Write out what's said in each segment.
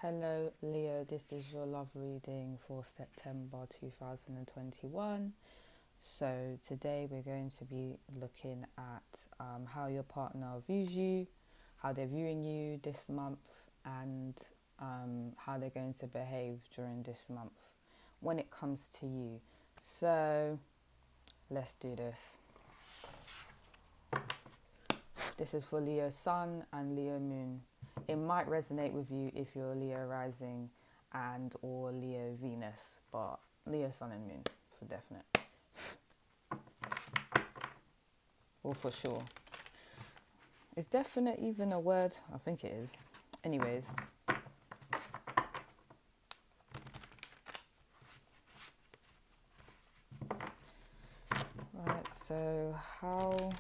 Hello Leo, this is your love reading for September 2021. So today we're going to be looking at how your partner views you, how they're viewing you this month, and how they're going to behave during this month when it comes to you. So let's do this. This is for Leo Sun and Leo Moon. It might resonate with you if you're Leo Rising and or Leo Venus, but Leo Sun and Moon for definite. Or for sure. Is definite even a word? I think it is. Anyways. Right, so how...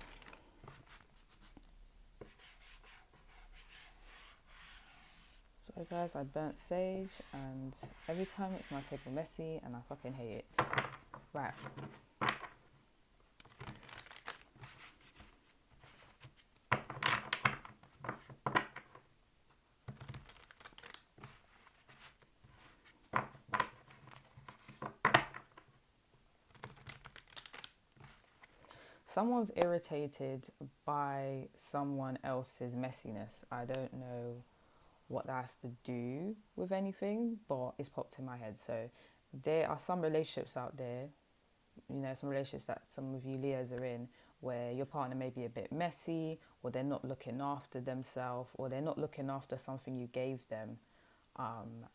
So guys, I burnt sage and every time it's my table messy and I fucking hate it. Right. Someone's irritated by someone else's messiness. I don't know what that has to do with anything, but it's popped in my head. So there are some relationships out there, some relationships that some of you Leos are in, where your partner may be a bit messy, or they're not looking after themselves, or they're not looking after something you gave them,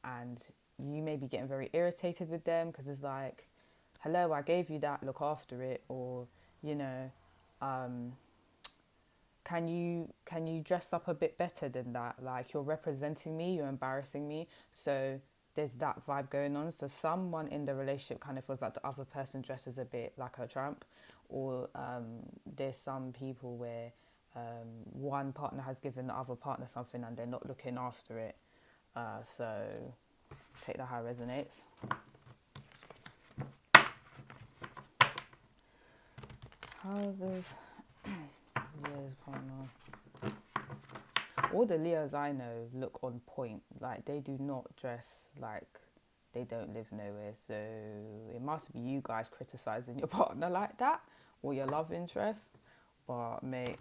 and you may be getting very irritated with them because it's like, hello, I gave you that, look after it, or can you dress up a bit better than that? Like, you're representing me, you're embarrassing me. So there's that vibe going on. So someone in the relationship kind of feels like the other person dresses a bit like a tramp, or there's some people where one partner has given the other partner something and they're not looking after it. So take that how it resonates. How does Leo's partner? All the Leos I know look on point. Like, they do not dress like they don't live nowhere. So it must be you guys criticizing your partner like that, or your love interest. But mate,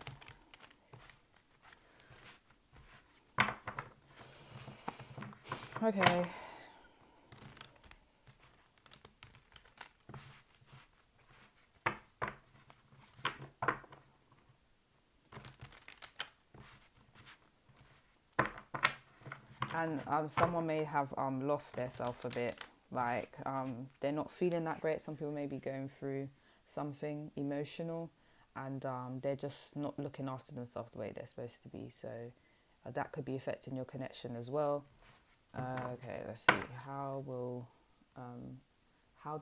okay. And someone may have lost their self a bit. Like, they're not feeling that great. Some people may be going through something emotional, and they're just not looking after themselves the way they're supposed to be. So that could be affecting your connection as well. Okay, let's see. How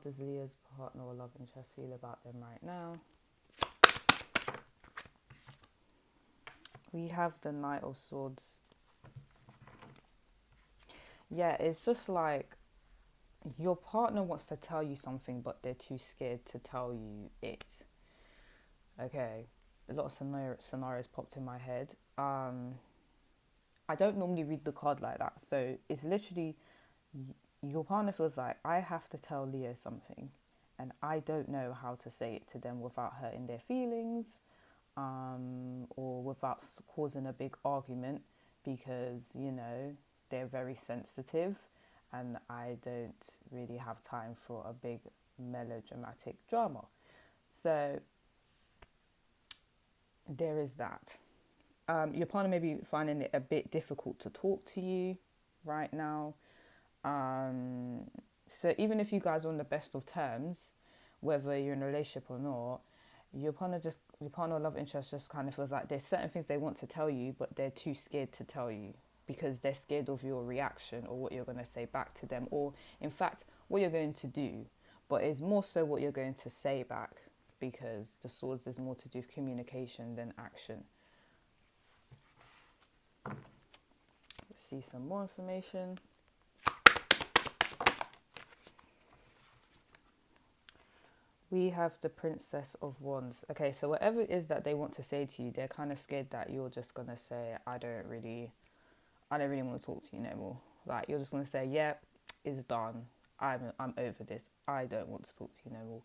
does Leo's partner or love interest feel about them right now? We have the Knight of Swords. Yeah, it's just like your partner wants to tell you something, but they're too scared to tell you it. Okay, a lot of scenarios popped in my head. I don't normally read the card like that, so it's literally your partner feels like, I have to tell Leo something, and I don't know how to say it to them without hurting their feelings, or without causing a big argument, because they're very sensitive, and I don't really have time for a big melodramatic drama. So there is that. Your partner may be finding it a bit difficult to talk to you right now. So even if you guys are on the best of terms, whether you're in a relationship or not, your partner or love interest just kind of feels like there's certain things they want to tell you, but they're too scared to tell you because they're scared of your reaction or what you're going to say back to them, or in fact what you're going to do. But it's more so what you're going to say back, because the swords is more to do with communication than action. Let's see some more information. We have the Princess of Wands. Okay, so whatever it is that they want to say to you, they're kind of scared that you're just gonna say, I don't really want to talk to you no more. Like, you're just going to say, yeah, it's done. I'm over this. I don't want to talk to you no more.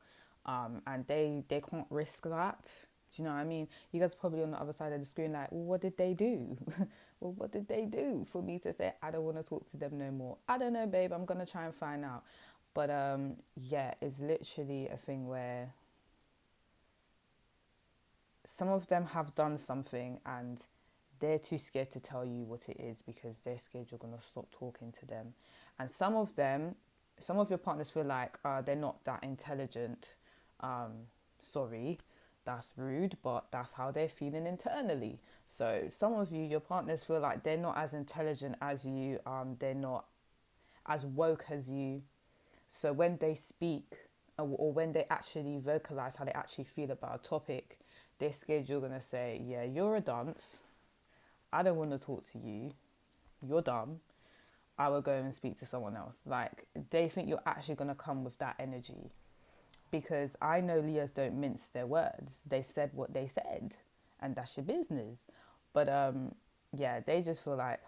And they can't risk that. Do you know what I mean? You guys are probably on the other side of the screen like, well, what did they do? Well, what did they do for me to say, I don't want to talk to them no more? I don't know, babe. I'm going to try and find out. But yeah, it's literally a thing where some of them have done something and they're too scared to tell you what it is because they're scared you're going to stop talking to them. And some of your partners feel like they're not that intelligent. Sorry, that's rude, but that's how they're feeling internally. So some of you, your partners feel like they're not as intelligent as you. They're not as woke as you. So when they speak or when they actually vocalize how they actually feel about a topic, they're scared you're going to say, yeah, you're a dunce. I don't want to talk to you. You're dumb. I will go and speak to someone else. Like, they think you're actually going to come with that energy. Because I know Leos don't mince their words. They said what they said. And that's your business. But, yeah, they just feel like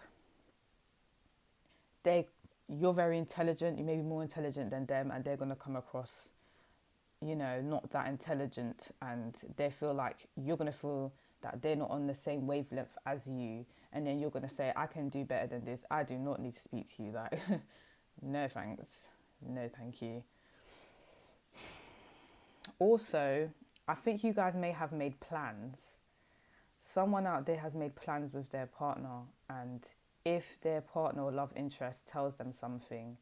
you're very intelligent. You may be more intelligent than them. And they're going to come across, not that intelligent. And they feel like you're going to feel that they're not on the same wavelength as you, and then you're going to say, I can do better than this, I do not need to speak to you. Like, no thanks, no thank you. Also, I think you guys may have made plans. Someone out there has made plans with their partner, and if their partner or love interest tells them something,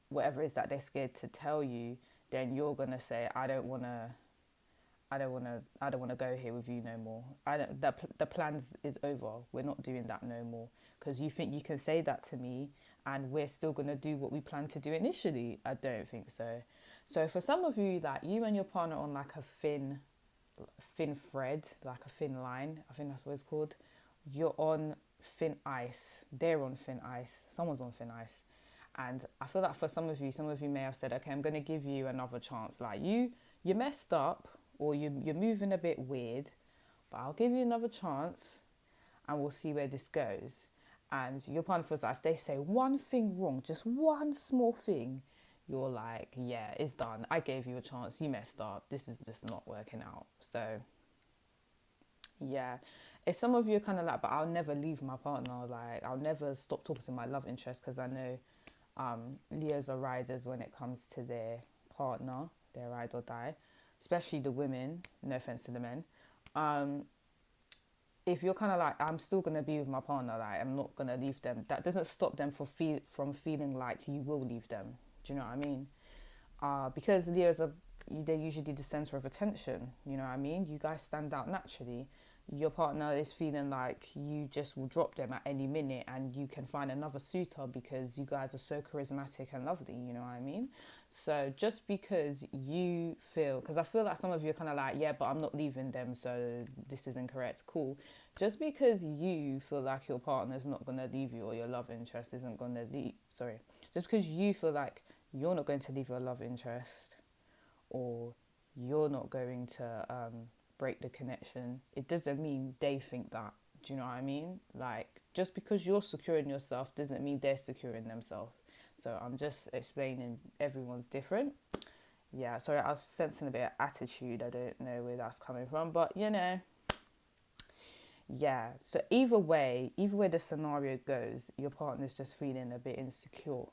whatever it is that they're scared to tell you, then you're going to say, I don't want to go here with you no more. The plans is over. We're not doing that no more. Because you think you can say that to me and we're still going to do what we planned to do initially. I don't think so. So for some of you, that you and your partner on like a thin thread, like a thin line, I think that's what it's called. You're on thin ice. They're on thin ice. Someone's on thin ice. And I feel like for some of you may have said, okay, I'm going to give you another chance. Like, you messed up, or you're moving a bit weird, but I'll give you another chance and we'll see where this goes. And your partner feels like if they say one thing wrong, just one small thing, you're like, yeah, it's done. I gave you a chance. You messed up. This is just not working out. So, yeah. If some of you are kind of like, but I'll never leave my partner. Like, I'll never stop talking to my love interest, because I know Leos are riders when it comes to their partner. They're ride or die. Especially the women, no offense to the men. If you're kind of like, I'm still going to be with my partner, like, I'm not going to leave them, that doesn't stop them from feeling like you will leave them. Do you know what I mean? Because Leos they're usually the center of attention. You know what I mean? You guys stand out naturally. Your partner is feeling like you just will drop them at any minute and you can find another suitor because you guys are so charismatic and lovely, you know what I mean? So just because you feel, because I feel like some of you are kind of like, yeah, but I'm not leaving them, so this is incorrect. Cool. Just because you feel like your partner's not going to leave you, or your love interest isn't going to leave, just because you feel like you're not going to leave your love interest, or you're not going to break the connection, it doesn't mean they think that. Do you know what I mean? Like, just because you're securing yourself doesn't mean they're securing themselves. So I'm just explaining everyone's different. Yeah, sorry, I was sensing a bit of attitude. I don't know where that's coming from, but yeah. So either way the scenario goes, your partner's just feeling a bit insecure.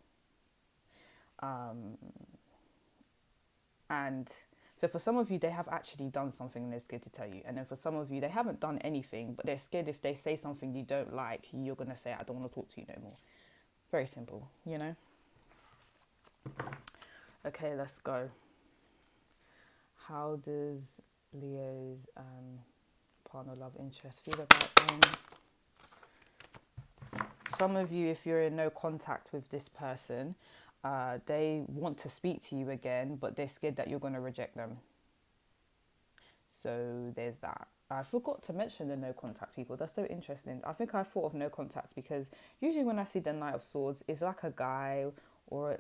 And so for some of you, they have actually done something and they're scared to tell you. And then for some of you, they haven't done anything, but they're scared if they say something you don't like, you're going to say, I don't want to talk to you no more. Very simple, Okay, let's go. How does Leo's partner love interest feel about them? Some of you, if you're in no contact with this person, they want to speak to you again, but they're scared that you're going to reject them. So there's that. I forgot to mention the no contact people. That's so interesting. I think I thought of no contact because usually when I see the Knight of Swords, it's like a guy or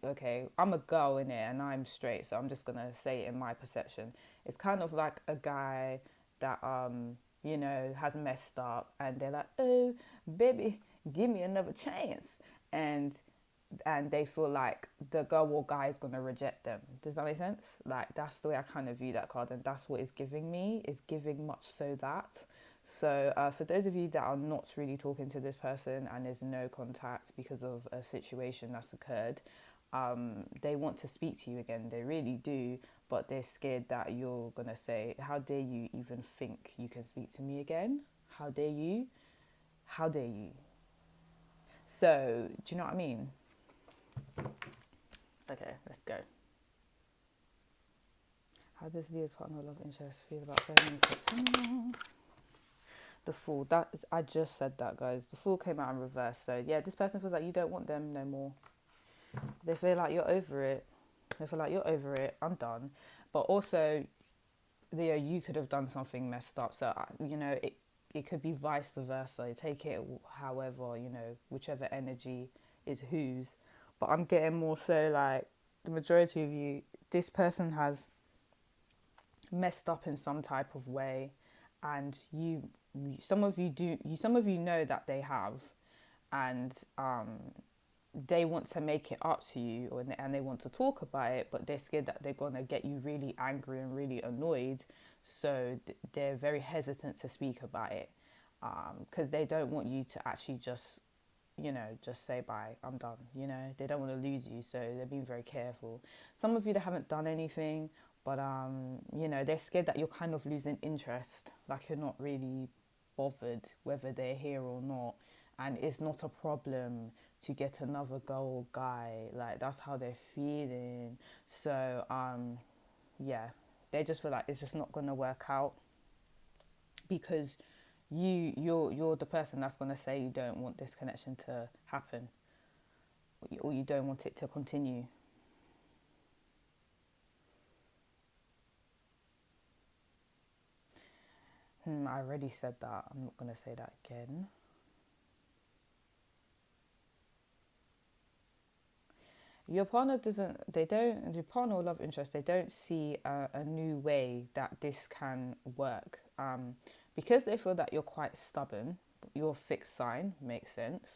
okay, I'm a girl in it and I'm straight, so I'm just gonna say it in my perception. It's kind of like a guy that has messed up, and they're like, oh baby, give me another chance. And they feel like the girl or guy is going to reject them. Does that make sense? Like, that's the way I kind of view that card, and that's what it's giving me. It's giving much so that. So for those of you that are not really talking to this person and there's no contact because of a situation that's occurred, they want to speak to you again. They really do, but they're scared that you're going to say, how dare you even think you can speak to me again? How dare you? How dare you? So, do you know what I mean? Okay, let's go. How does Leo's partner love interest feel about them in September? The Fool. I just said that, guys. The Fool came out in reverse. So yeah, this person feels like you don't want them no more. They feel like you're over it. They feel like you're over it. I'm done. But also, Leo, you could have done something messed up. So it could be vice versa. You take it however, whichever energy is whose. But I'm getting more so like the majority of you, this person has messed up in some type of way, and some of you know that they have, and they want to make it up to you, and they want to talk about it, but they're scared that they're going to get you really angry and really annoyed, so they're very hesitant to speak about it, because they don't want you to actually just say bye, I'm done. They don't want to lose you, so they're being very careful. Some of you that haven't done anything, but they're scared that you're kind of losing interest, like you're not really bothered whether they're here or not, and it's not a problem to get another girl or guy. Like, that's how they're feeling. So yeah, they just feel like it's just not going to work out, because you're the person that's going to say you don't want this connection to happen, or you don't want it to continue. I already said that. I'm not going to say that again. Your partner your partner or love interest, they don't see a new way that this can work. Because they feel that you're quite stubborn, you're a fixed sign, makes sense.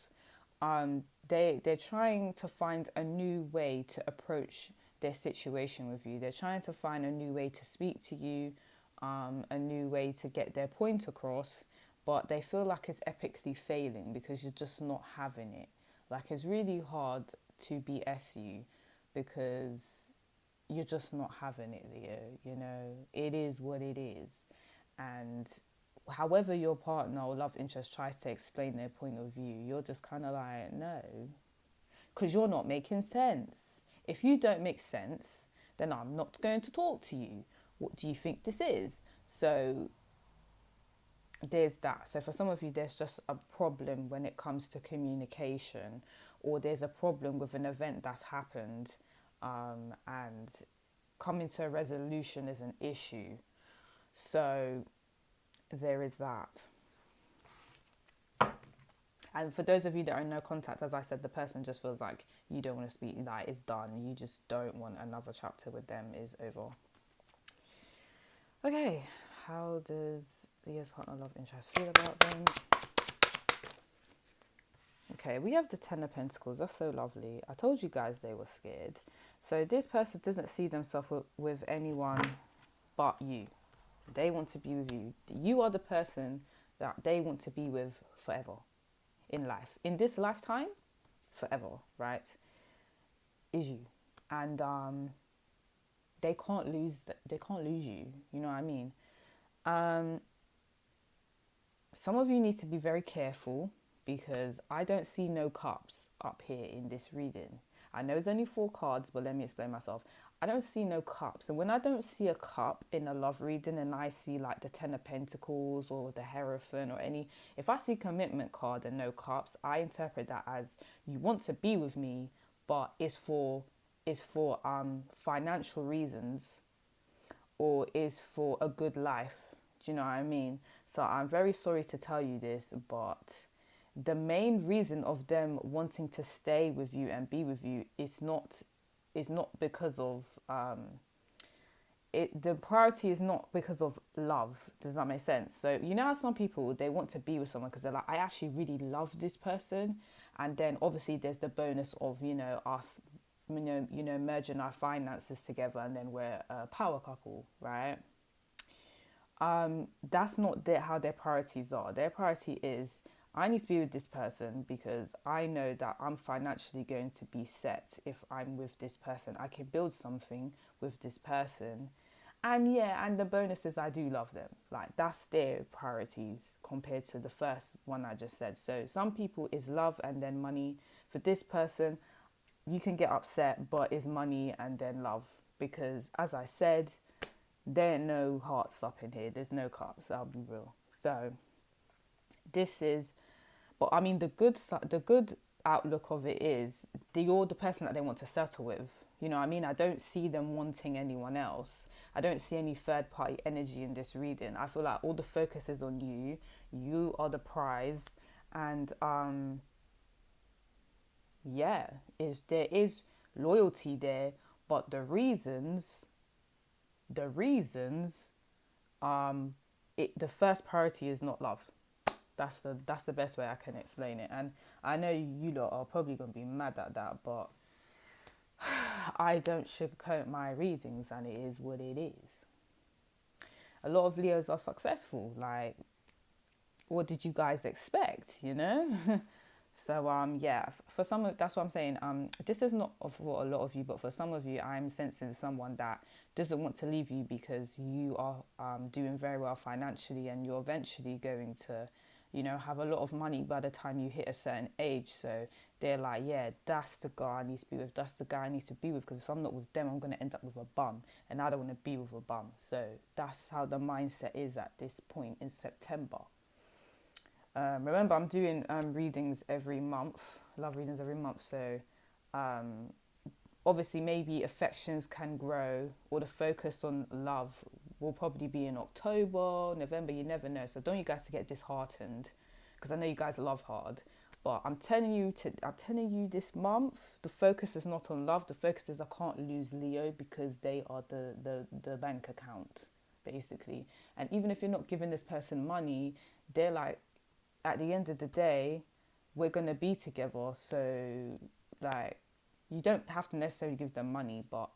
They're trying to find a new way to approach their situation with you. They're trying to find a new way to speak to you, a new way to get their point across, but they feel like it's epically failing because you're just not having it. Like, it's really hard to BS you because you're just not having it, Leo. It is what it is. And however your partner or love interest tries to explain their point of view, you're just kind of like, no, because you're not making sense. If you don't make sense, then I'm not going to talk to you. What do you think this is? So there's that. So for some of you, there's just a problem when it comes to communication, or there's a problem with an event that's happened, and coming to a resolution is an issue. So there is that. And for those of you that are in no contact, as I said, the person just feels like you don't want to speak, like it's done. You just don't want another chapter with them, is over. Okay, how does Leo's partner love interest feel about them? Okay, we have the Ten of Pentacles. That's so lovely. I told you guys they were scared. So this person doesn't see themselves with anyone but you. They want to be with you. You are the person that they want to be with forever in life. In this lifetime, forever, right? Is you. And they can't lose you. You know what I mean? Some of you need to be very careful, because I don't see no cups up here in this reading. I know it's only 4 cards, but let me explain myself. I don't see no cups. And when I don't see a cup in a love reading, and I see like the Ten of Pentacles or the Hierophant or if I see commitment card and no cups, I interpret that as you want to be with me, but it's for financial reasons, or is for a good life. Do you know what I mean? So I'm very sorry to tell you this, but the main reason of them wanting to stay with you and be with you is not because of the priority is not because of love. Does that make sense? So you know how some people, they want to be with someone because they're like, I actually really love this person, and then obviously there's the bonus of, you know, us, merging our finances together, and then we're a power couple, right? That's not how their priorities are. Their priority is, I need to be with this person because I know that I'm financially going to be set if I'm with this person. I can build something with this person. And yeah, and the bonus is I do love them. Like, that's their priorities compared to the first one I just said. So some people is love and then money. For this person, you can get upset, but it's money and then love. Because as I said, there are no hearts up in here. There's no cups. I'll be real. So this is, but I mean, the good outlook of it is you're the person that they want to settle with. You know what I mean? I don't see them wanting anyone else. I don't see any third party energy in this reading. I feel like all the focus is on you. You are the prize, and yeah, there is loyalty there, but the reasons, the first priority is not love. That's the best way I can explain it. And I know you lot are probably gonna be mad at that, but I don't sugarcoat my readings, and it is what it is. A lot of Leos are successful. Like, what did you guys expect? You know. So yeah, for some, that's what I'm saying. This is not for a lot of you, but for some of you, I'm sensing someone that doesn't want to leave you because you are doing very well financially, and you're eventually going to, you know, have a lot of money by the time you hit a certain age. So they're like, yeah, that's the guy I need to be with. That's the guy I need to be with, because if I'm not with them, I'm going to end up with a bum, and I don't want to be with a bum. So that's how the mindset is at this point in September. Remember, I'm doing readings every month, love readings every month. So obviously maybe affections can grow, or the focus on love will probably be in October, November, you never know. So don't you guys to get disheartened, because I know you guys love hard. But I'm telling you this month, the focus is not on love. The focus is I can't lose Leo, because they are the bank account, basically. And even if you're not giving this person money, they're like, at the end of the day, we're going to be together. So, like, you don't have to necessarily give them money, but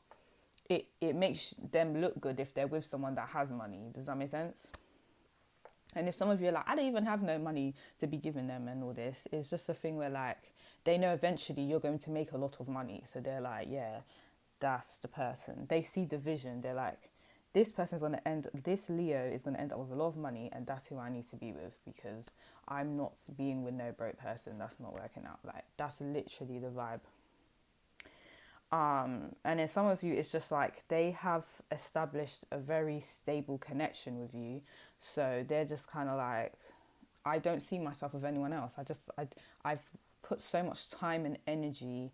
it makes them look good if they're with someone that has money. Does that make sense? And if some of you are like, I don't even have no money to be giving them and all this, it's just a thing where, like, they know eventually you're going to make a lot of money. So they're like, yeah, that's the person. They see the vision. They're like, this Leo is going to end up with a lot of money, and that's who I need to be with, because I'm not being with no broke person. That's not working out. Like, that's literally the vibe. And then some of you, it's just like they have established a very stable connection with you. So they're just kind of like, I don't see myself with anyone else. I've put so much time and energy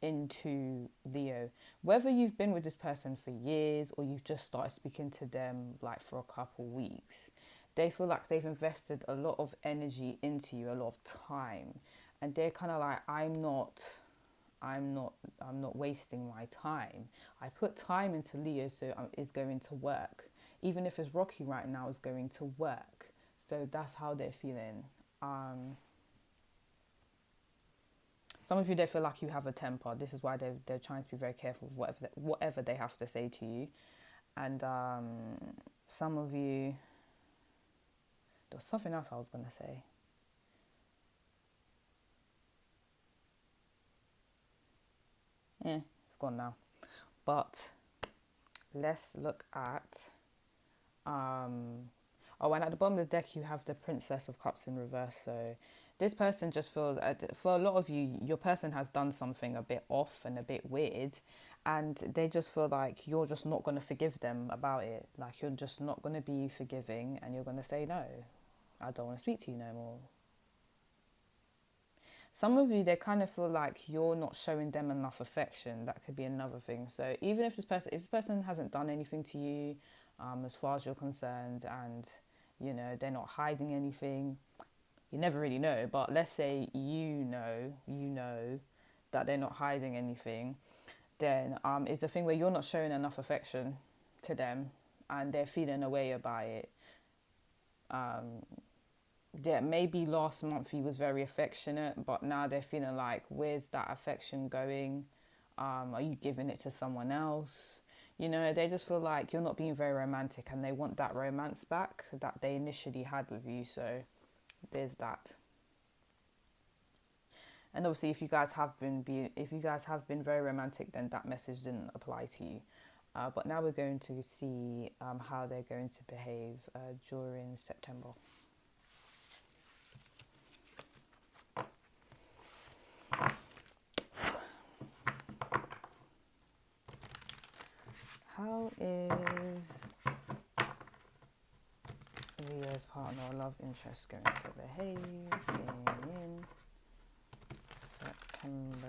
into Leo. Whether you've been with this person for years or you've just started speaking to them like for a couple weeks, they feel like they've invested a lot of energy into you, a lot of time, and they're kind of like, I'm not wasting my time. I put time into Leo, so it's going to work. Even if it's rocky right now, it's going to work. So that's how they're feeling. Some of you, they feel like you have a temper. This is why they're trying to be very careful with whatever they have to say to you. And some of you, there was something else I was going to say. It's gone now. But let's look at... and at the bottom of the deck, you have the Princess of Cups in reverse. So this person just feels, for a lot of you, your person has done something a bit off and a bit weird, and they just feel like you're just not going to forgive them about it. Like, you're just not going to be forgiving, and you're going to say, no, I don't want to speak to you no more. Some of you, they kind of feel like you're not showing them enough affection. That could be another thing. So even if this person hasn't done anything to you, as far as you're concerned, and you know they're not hiding anything, you never really know. But let's say you know that they're not hiding anything, then it's a thing where you're not showing enough affection. to them, and they're feeling a way about it. Yeah, maybe last month he was very affectionate, but now they're feeling like, where's that affection going? Are you giving it to someone else? You know, they just feel like you're not being very romantic, and they want that romance back that they initially had with you. So there's that. And obviously, if you guys have been very romantic, then that message didn't apply to you. But now we're going to see how they're going to behave during September. How is Leo's partner or love interest going to behave in September?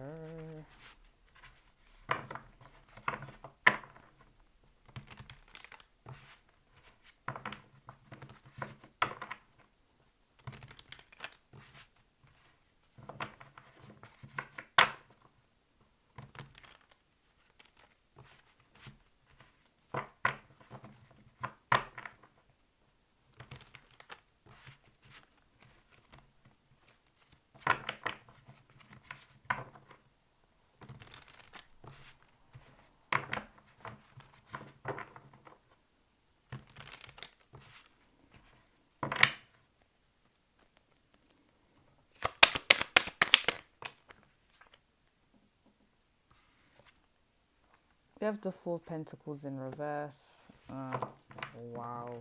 We have the Four of Pentacles in reverse. Wow.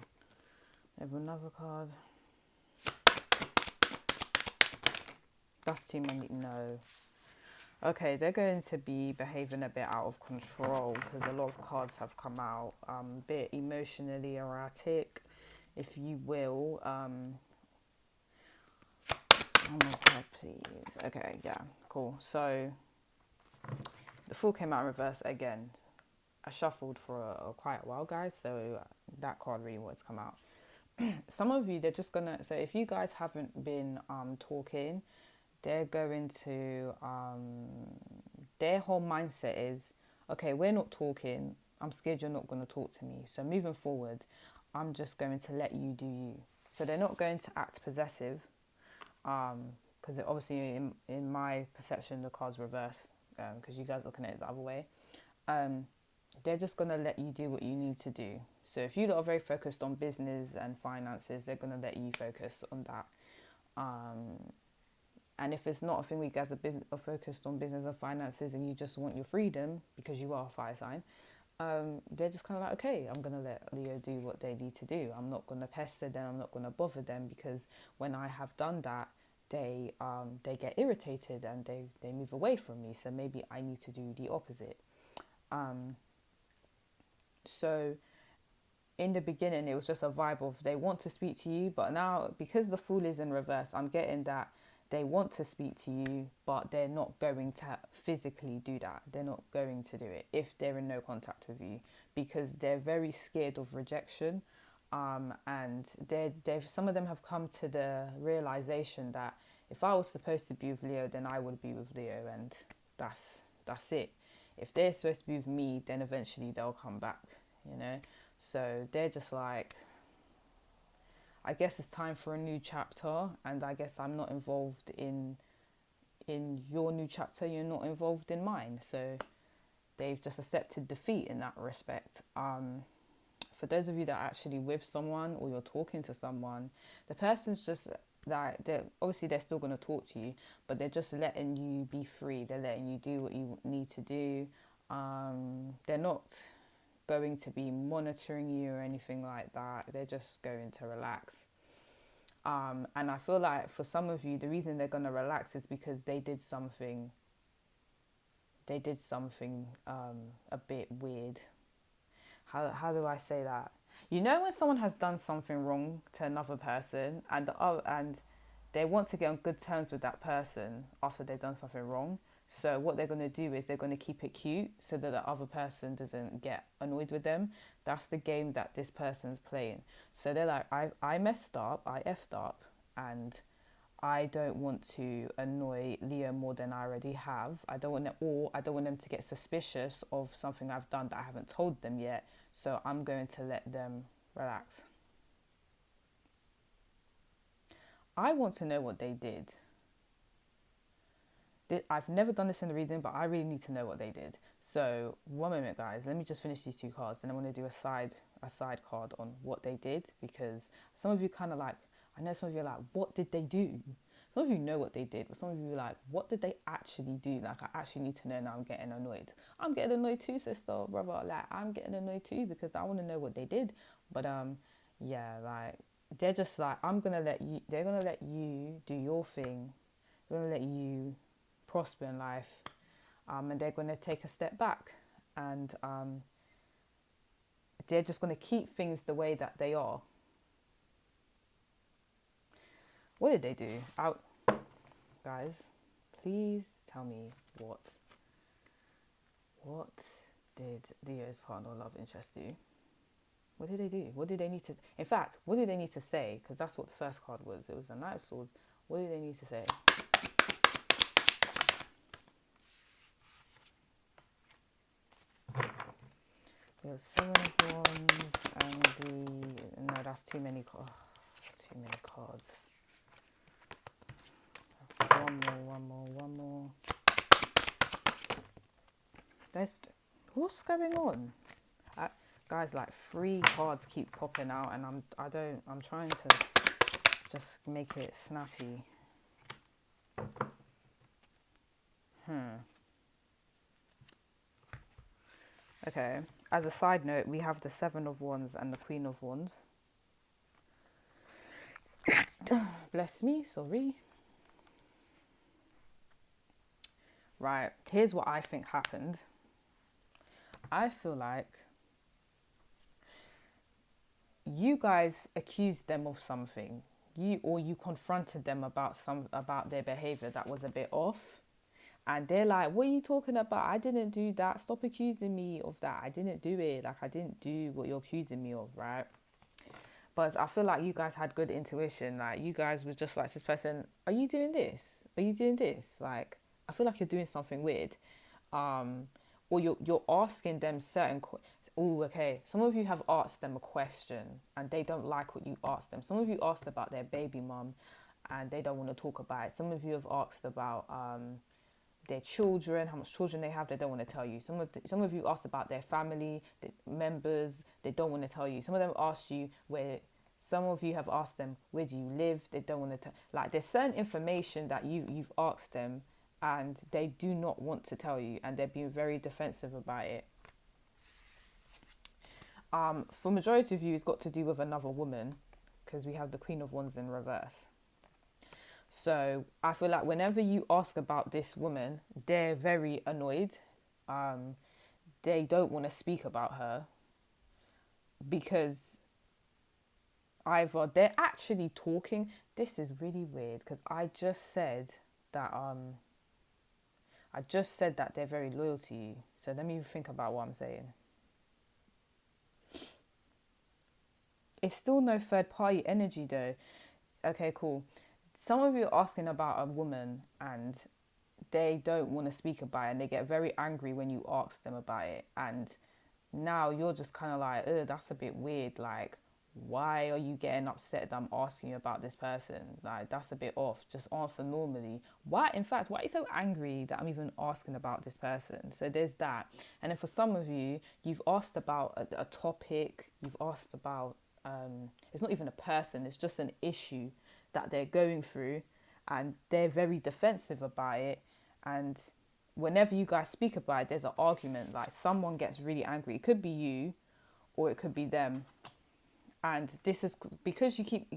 We have another card. That's too many. No. Okay, they're going to be behaving a bit out of control because a lot of cards have come out. A bit emotionally erratic, if you will. Oh my God, please. Okay, yeah, cool. So the Fool came out in reverse again. I shuffled for quite a while, guys, so that card really wants to come out. Some of you, they're just gonna, so if you guys haven't been talking, they're going to their whole mindset is, okay, we're not talking, I'm scared you're not going to talk to me, so moving forward I'm just going to let you do you. So they're not going to act possessive, because obviously in my perception the card's reversed, because you guys are looking at it the other way. They're just going to let you do what you need to do. So if you lot are very focused on business and finances, they're going to let you focus on that. And if it's not a thing where you guys are focused on business and finances and you just want your freedom because you are a fire sign, they're just kind of like, okay, I'm going to let Leo do what they need to do. I'm not going to pester them. I'm not going to bother them, because when I have done that, they get irritated and they move away from me. So maybe I need to do the opposite. So in the beginning, it was just a vibe of they want to speak to you, but now because the Fool is in reverse, I'm getting that they want to speak to you, but they're not going to physically do that. They're not going to do it if they're in no contact with you, because they're very scared of rejection. And they've some of them have come to the realization that if I was supposed to be with Leo, then I would be with Leo, and that's it. If they're supposed to be with me, then eventually they'll come back, you know. So they're just like, I guess it's time for a new chapter, and I guess I'm not involved in your new chapter, you're not involved in mine. So they've just accepted defeat in that respect. For those of you that are actually with someone or you're talking to someone, the person's just like, they're still going to talk to you, but they're just letting you be free. They're letting you do what you need to do. They're not going to be monitoring you or anything like that. They're just going to relax. And I feel like for some of you, the reason they're going to relax is because they did something a bit weird. How do I say that? You know, when someone has done something wrong to another person, and they want to get on good terms with that person after they've done something wrong. So what they're going to do is they're going to keep it cute so that the other person doesn't get annoyed with them. That's the game that this person's playing. So they're like, I messed up, I effed up, and I don't want to annoy Leo more than I already have. I don't want them to get suspicious of something I've done that I haven't told them yet. so I'm going to let them relax. I want to know what they did. I've never done this in the reading, but I really need to know what they did. So one moment, guys, let me just finish these two cards, and I want to do a side card on what they did, because some of you kind of like, I know some of you are like, what did they do? Some of you know what they did, but some of you are like, what did they actually do? Like, I actually need to know. Now I'm getting annoyed. I'm getting annoyed too, sister, brother. Like, I'm getting annoyed too, because I want to know what they did. But yeah, like, they're just like, they're gonna let you do your thing. They're gonna let you prosper in life, and they're going to take a step back, and they're just going to keep things the way that they are. What did they do? Guys, please tell me what did Leo's partner love interest do? What did they do? What did they need to, in fact, what did they need to say? Because that's what the first card was. It was the Knight of Swords. What do they need to say? There's 7 of Wands and no, that's too many cards. One more. What's going on? Guys, like 3 cards keep popping out, and I'm trying to just make it snappy. Okay. As a side note, we have the 7 of Wands and the Queen of Wands. Bless me, sorry. Right, here's what I think happened. I feel like you guys accused them of something. You confronted them about their behavior that was a bit off. And they're like, what are you talking about? I didn't do that. Stop accusing me of that. I didn't do it. Like, I didn't do what you're accusing me of, right? But I feel like you guys had good intuition. Like, you guys was just like, this person, are you doing this? Are you doing this? Like, I feel like you're doing something weird. Or you're asking them certain okay. Some of you have asked them a question and they don't like what you asked them. Some of you asked about their baby mum and they don't want to talk about it. Some of you have asked about their children, how much children they have, they don't want to tell you. Some of you asked about their family, the members, they don't want to tell you. Some of them asked you some of you have asked them, where do you live? They don't want to tell. Like, there's certain information that you've asked them and they do not want to tell you, and they're being very defensive about it. For majority of you, it's got to do with another woman, because we have the Queen of Wands in reverse. So I feel like whenever you ask about this woman, they're very annoyed. They don't want to speak about her because either they're actually talking. This is really weird because I just said that they're very loyal to you. So let me think about what I'm saying. It's still no third party energy though. Okay, cool. Some of you are asking about a woman and they don't want to speak about it, and they get very angry when you ask them about it. And now you're just kind of like, that's a bit weird. Like, why are you getting upset that I'm asking you about this person? Like, that's a bit off. Just answer normally. Why are you so angry that I'm even asking about this person? So there's that. And then for some of you, you've asked about a topic. You've asked about, it's not even a person. It's just an issue that they're going through, and they're very defensive about it. And whenever you guys speak about it, there's an argument. Like, someone gets really angry. It could be you or it could be them. And this is because you keep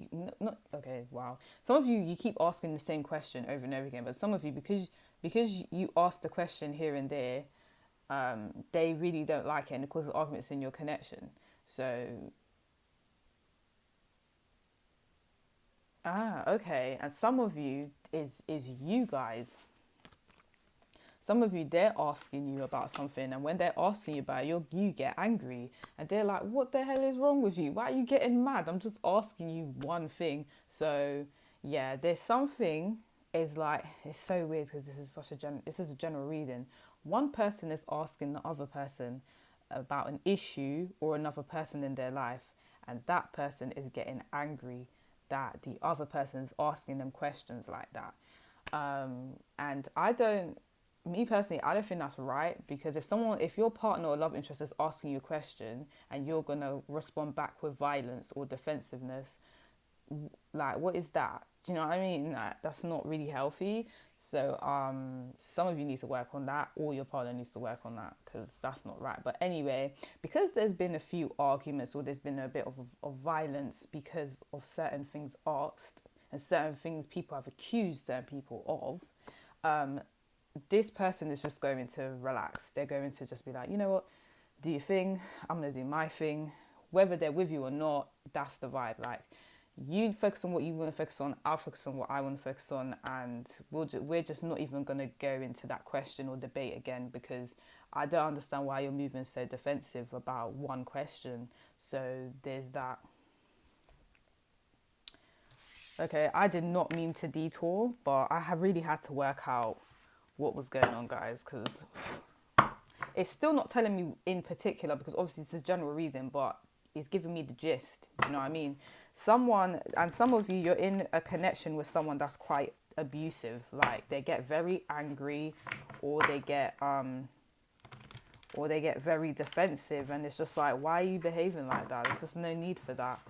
some of you keep asking the same question over and over again, but some of you, because you ask the question here and there, they really don't like it, and it causes arguments in your connection. So okay. And some of you is you guys. Some of you, they're asking you about something, and when they're asking you about it, you get angry, and they're like, what the hell is wrong with you? Why are you getting mad? I'm just asking you one thing. So yeah, there's something. Is like, it's so weird because this is a general reading. One person is asking the other person about an issue or another person in their life, and that person is getting angry that the other person is asking them questions like that. And me personally, I don't think that's right, because if your partner or love interest is asking you a question and you're gonna respond back with violence or defensiveness, like, what is that? Do you know what I mean? Like, that's not really healthy. So some of you need to work on that, or your partner needs to work on that, because that's not right. But anyway, because there's been a few arguments, or there's been a bit of violence because of certain things asked and certain things people have accused certain people of, this person is just going to relax. They're going to just be like, you know what, do your thing, I'm going to do my thing. Whether they're with you or not, that's the vibe. Like, you focus on what you want to focus on, I'll focus on what I want to focus on, and we're just not even going to go into that question or debate again, because I don't understand why you're moving so defensive about one question. So there's that. Okay, I did not mean to detour, but I have really had to work out what was going on, guys, because it's still not telling me in particular, because obviously this is general reading, but it's giving me the gist. Do you know what I mean? Some of you, you're in a connection with someone that's quite abusive. Like, they get very angry, or they get very defensive, and it's just like, why are you behaving like that? There's just no need for that.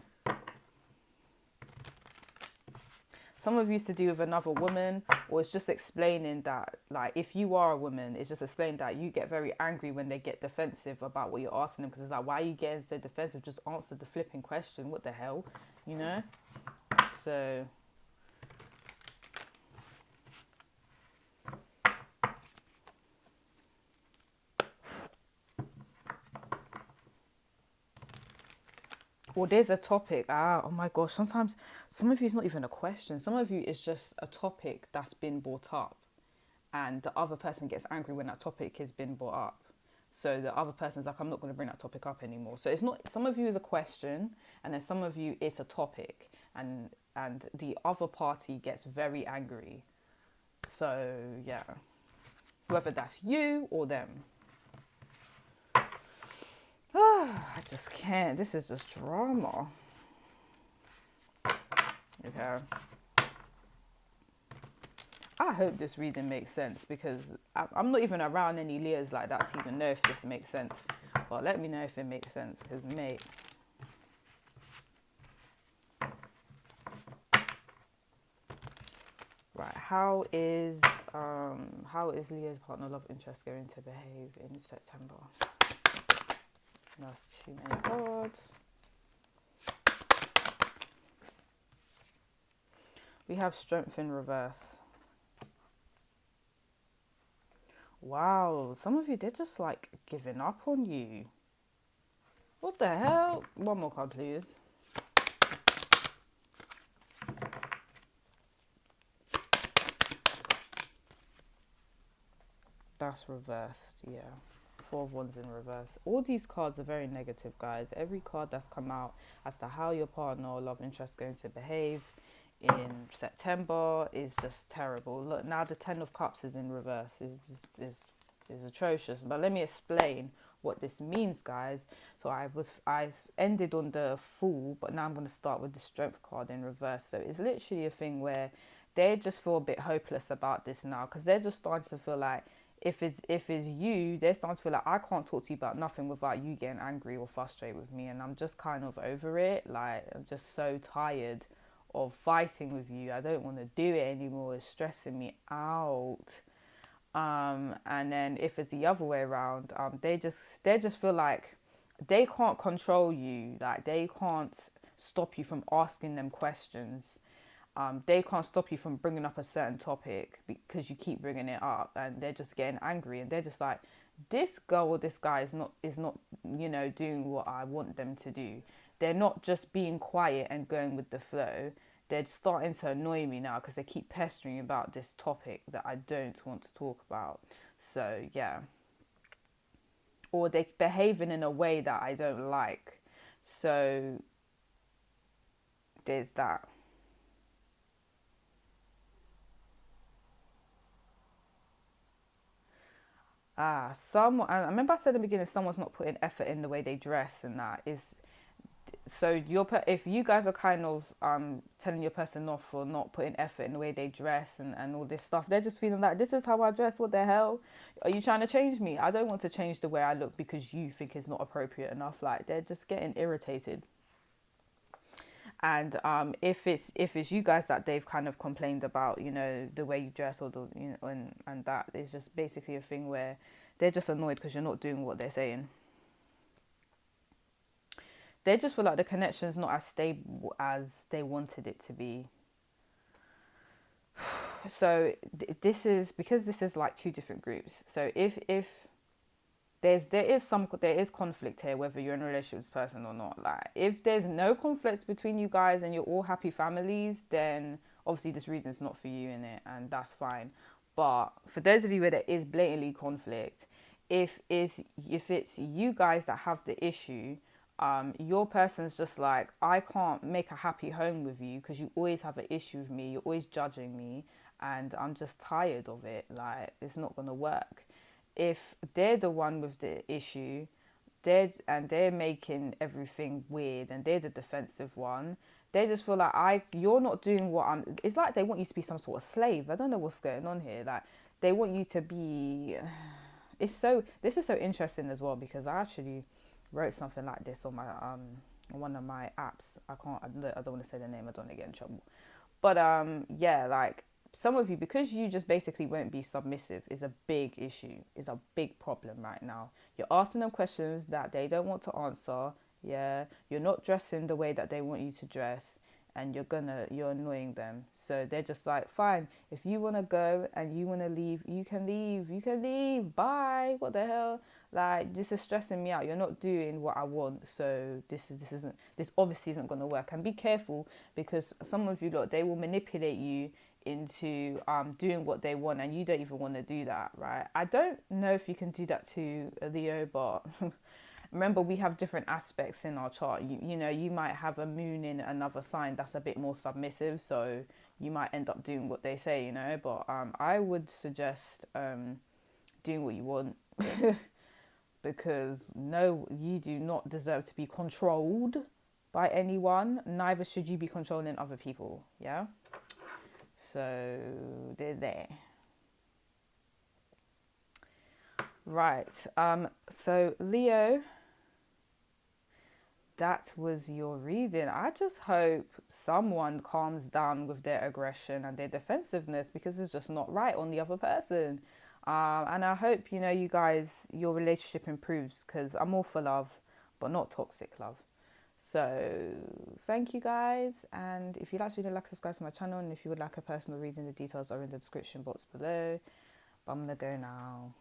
Some of you is to do with another woman, or it's just explaining that, like, if you are a woman, it's just explaining that you get very angry when they get defensive about what you're asking them, because it's like, why are you getting so defensive? Just answer the flipping question. What the hell? You know? So or there's a topic. Oh my gosh, sometimes some of you, it's not even a question. Some of you, it's just a topic that's been brought up, and the other person gets angry when that topic has been brought up. So the other person's like, I'm not going to bring that topic up anymore. So it's not, some of you is a question, and then some of you it's a topic, and the other party gets very angry. So yeah, whether that's you or them. I just can't. This is just drama. Okay. I hope this reading makes sense, because I'm not even around any Leos like that to even know if this makes sense. But let me know if it makes sense, because mate. Right, how is Leo's partner love interest going to behave in September? That's too many cards. We have strength in reverse. Wow, some of you, they're just like giving up on you. What the hell? One more card, please. That's reversed, yeah. 4 of Wands in reverse. All these cards are very negative, guys. Every card that's come out as to how your partner or love interest is going to behave in September is just terrible. Look, now the 10 of Cups is in reverse. Is atrocious. But let me explain what this means, guys. So I ended on the Fool, but now I'm going to start with the Strength card in reverse. So it's literally a thing where they just feel a bit hopeless about this now, because they're just starting to feel like, if it's you, they're starting to feel like, I can't talk to you about nothing without you getting angry or frustrated with me, and I'm just kind of over it. Like, I'm just so tired of fighting with you. I don't want to do it anymore. It's stressing me out. And then if it's the other way around, they just feel like they can't control you. Like, they can't stop you from asking them questions. They can't stop you from bringing up a certain topic because you keep bringing it up, and they're just getting angry, and they're just like, this girl or this guy is not doing what I want them to do. They're not just being quiet and going with the flow. They're starting to annoy me now because they keep pestering about this topic that I don't want to talk about. So yeah, or they're behaving in a way that I don't like. So there's that. I remember I said in the beginning, someone's not putting effort in the way they dress, and that is so if you guys are kind of telling your person off for not putting effort in the way they dress and all this stuff, they're just feeling like, this is how I dress, what the hell are you trying to change me? I don't want to change the way I look because you think it's not appropriate enough. Like, they're just getting irritated. And if it's you guys that they've kind of complained about, you know, the way you dress, or the, you know, and that is just basically a thing where they're just annoyed because you're not doing what they're saying. They just feel like the connection's not as stable as they wanted it to be. So this is because this is like two different groups. So if there is conflict here, whether you're in a relationship with this person or not. Like, if there's no conflict between you guys and you're all happy families, then obviously this reading is not for you, in it, and that's fine. But for those of you where there is blatantly conflict, if it's you guys that have the issue, your person's just like, I can't make a happy home with you because you always have an issue with me, you're always judging me, and I'm just tired of it. Like, it's not gonna work. If they're the one with the issue, they're making everything weird, and they're the defensive one, they just feel like, you're not doing what I'm. It's like they want you to be some sort of slave. I don't know what's going on here. Like, they want you to be. This is so interesting as well, because I actually wrote something like this on my on one of my apps. I don't want to say the name. I don't want to get in trouble. But yeah, like, some of you, because you just basically won't be submissive, is a big issue, is a big problem right now. You're asking them questions that they don't want to answer. Yeah, you're not dressing the way that they want you to dress, and you're annoying them. So they're just like, fine, if you want to go and you want to leave, you can leave, bye, what the hell. Like, this is stressing me out. You're not doing what I want, so this obviously isn't going to work. And be careful, because some of you lot, they will manipulate you into doing what they want, and you don't even want to do that, right? I don't know if you can do that to a Leo, but remember, we have different aspects in our chart. You know, you might have a moon in another sign that's a bit more submissive, so you might end up doing what they say, you know. But I would suggest doing what you want because no, you do not deserve to be controlled by anyone. Neither should you be controlling other people. Yeah. So there's that. Right. So Leo, that was your reading. I just hope someone calms down with their aggression and their defensiveness, because it's just not right on the other person. And I hope, you know, you guys, your relationship improves, because I'm all for love, but not toxic love. So thank you guys, and if you'd like to read, like, subscribe to my channel, and if you would like a personal reading, the details are in the description box below. But I'm gonna go now.